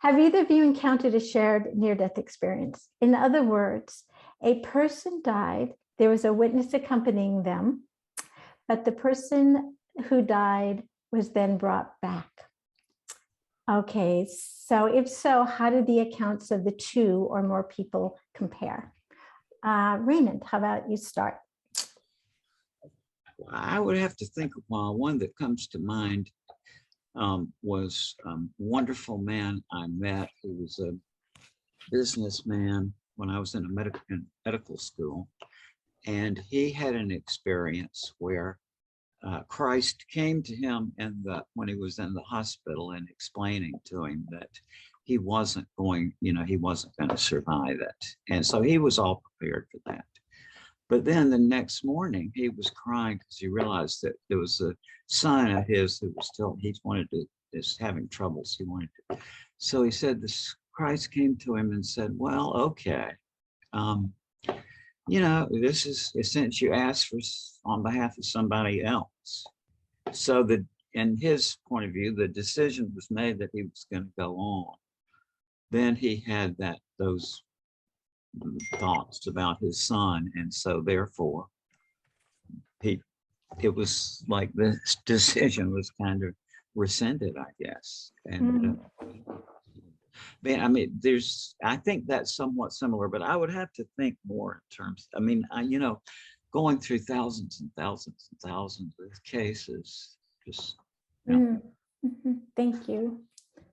Have either of you encountered a shared near-death experience? In other words, a person died, there was a witness accompanying them, but the person who died was then brought back. Okay, so if so, how did the accounts of the two or more people compare? Raymond, how about you start? I would have to think of one that comes to mind was a wonderful man I met who was a businessman when I was in medical school. And he had an experience where Christ came to him when he was in the hospital and explaining to him that he wasn't going, he wasn't going to survive it. And so he was all prepared for that. But then the next morning he was crying because he realized that there was a son of his who was still, is having troubles. So he said, Christ came to him and said, well, okay. This is since you asked for on behalf of somebody else. So in his point of view, the decision was made that he was going to go on. Then he had those thoughts about his son, and so therefore, it was like the decision was kind of rescinded, I guess. And I think that's somewhat similar, but I would have to think more in terms, going through thousands and thousands and thousands of cases, just. Thank you.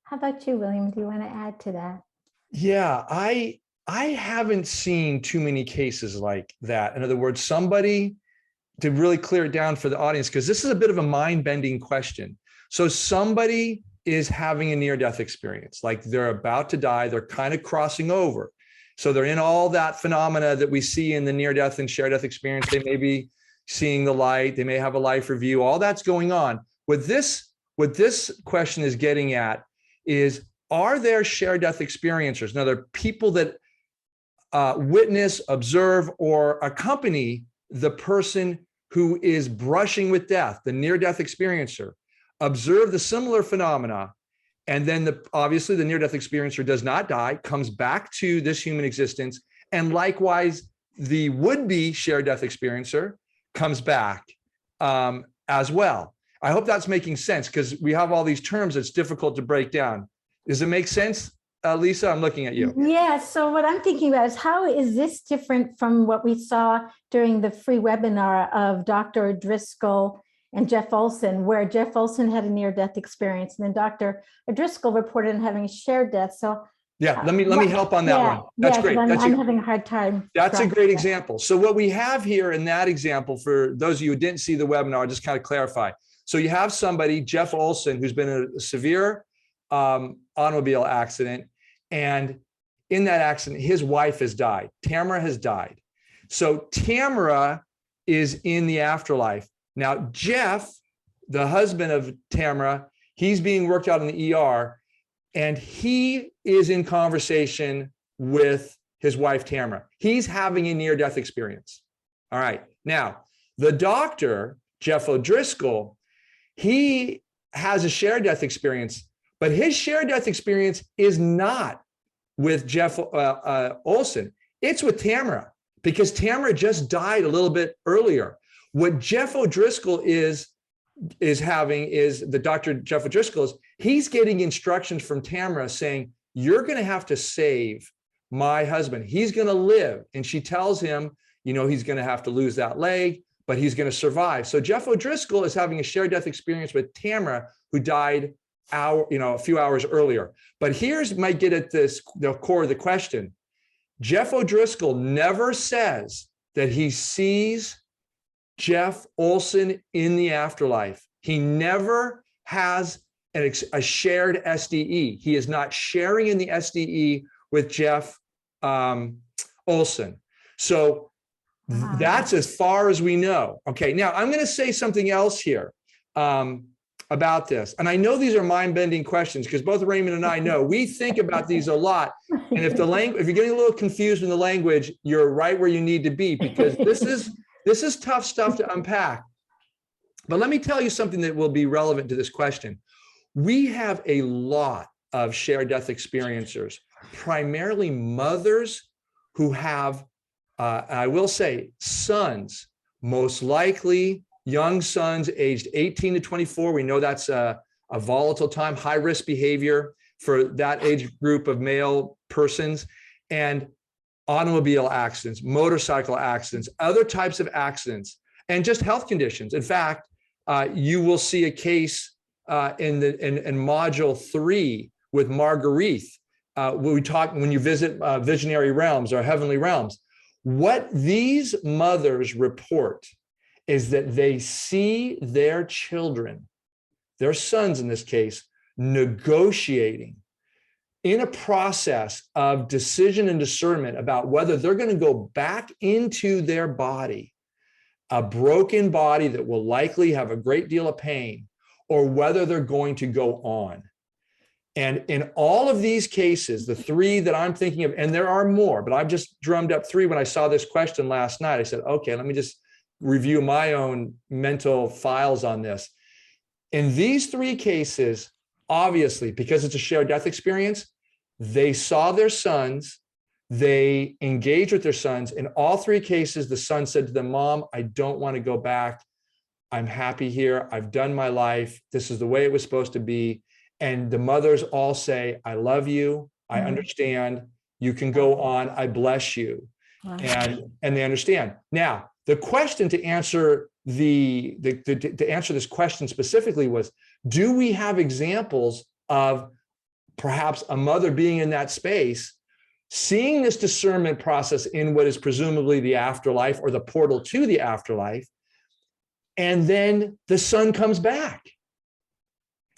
How about you, William? Do you want to add to that? Yeah, I haven't seen too many cases like that. In other words, somebody, to really clear it down for the audience, because this is a bit of a mind-bending question. So somebody is having a near-death experience, like they're about to die, they're kind of crossing over. So they're in all that phenomena that we see in the near-death and shared-death experience. They may be seeing the light, they may have a life review, all that's going on. What this question is getting at is, are there shared-death experiencers? Now, there are people that witness, observe, or accompany the person who is brushing with death, the near-death experiencer, observe the similar phenomena, and then obviously the near-death experiencer does not die, comes back to this human existence, and likewise the would-be shared-death experiencer comes back as well. I hope that's making sense, because we have all these terms that's difficult to break down. Does it make sense, Lisa? I'm looking at you. Yeah, so what I'm thinking about is, how is this different from what we saw during the free webinar of Dr. Driscoll and Jeff Olson, where Jeff Olson had a near-death experience, and then Dr. Driscoll reported on having a shared death. So yeah, let me help on that one. That's great. I'm having a hard time. That's a great example. So what we have here in that example, for those of you who didn't see the webinar, I'll just kind of clarify. So you have somebody, Jeff Olson, who's been in a severe automobile accident, and in that accident, his wife has died. Tamara has died. So Tamara is in the afterlife. Now, Jeff, the husband of Tamara, he's being worked out in the ER, and he is in conversation with his wife, Tamara. He's having a near-death experience. All right. Now, the doctor, Jeff O'Driscoll, he has a shared death experience, but his shared death experience is not with Jeff Olson. It's with Tamara, because Tamara just died a little bit earlier. What Jeff O'Driscoll is having is, the Dr. Jeff O'Driscoll is, he's getting instructions from Tamara saying, you're going to have to save my husband. He's going to live. And she tells him, he's going to have to lose that leg, but he's going to survive. So Jeff O'Driscoll is having a shared death experience with Tamara, who died a few hours earlier. But might get at the core of the question. Jeff O'Driscoll never says that he sees Jeff Olson in the afterlife. He never has a shared SDE. He is not sharing in the SDE with Jeff Olson. So that's as far as we know. Okay, now I'm going to say something else here about this. And I know these are mind-bending questions, because both Raymond and I know we think about these a lot. And if you're getting a little confused in the language, you're right where you need to be, because this is tough stuff to unpack. But let me tell you something that will be relevant to this question. We have a lot of shared death experiencers, primarily mothers who have, I will say, sons, most likely young sons aged 18 to 24. We know that's a volatile time, high risk behavior for that age group of male persons, and automobile accidents, motorcycle accidents, other types of accidents, and just health conditions. In fact, you will see a case in module 3 with Marguerite. When you visit visionary realms or heavenly realms, what these mothers report is that they see their children, their sons in this case, negotiating in a process of decision and discernment about whether they're going to go back into their body, a broken body that will likely have a great deal of pain, or whether they're going to go on. And in all of these cases, the 3 that I'm thinking of, and there are more, but I've just drummed up 3 when I saw this question last night. I said, okay, let me just review my own mental files on this. In these 3 cases, obviously, because it's a shared death experience, they saw their sons, they engaged with their sons. In all 3 cases, the son said to them, Mom, I don't want to go back. I'm happy here. I've done my life. This is the way it was supposed to be. And the mothers all say, I love you. I understand. You can go on. I bless you. Wow. And they understand. Now, the question to answer to answer this question specifically was, do we have examples of perhaps a mother being in that space, seeing this discernment process in what is presumably the afterlife or the portal to the afterlife, and then the son comes back?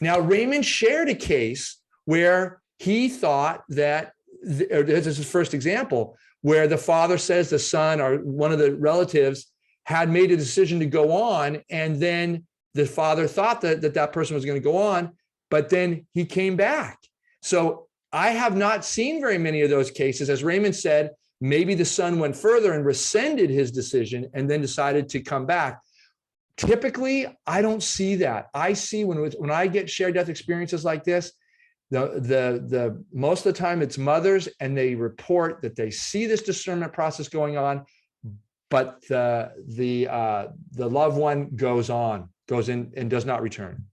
Now, Raymond shared a case where he thought that, this is his first example, where the father says the son or one of the relatives had made a decision to go on, and then the father thought that person was going to go on, but then he came back. So I have not seen very many of those cases. As Raymond said, maybe the son went further and rescinded his decision and then decided to come back. Typically, I don't see that. I see when I get shared death experiences like this, the most of the time it's mothers, and they report that they see this discernment process going on, but the loved one goes in and does not return.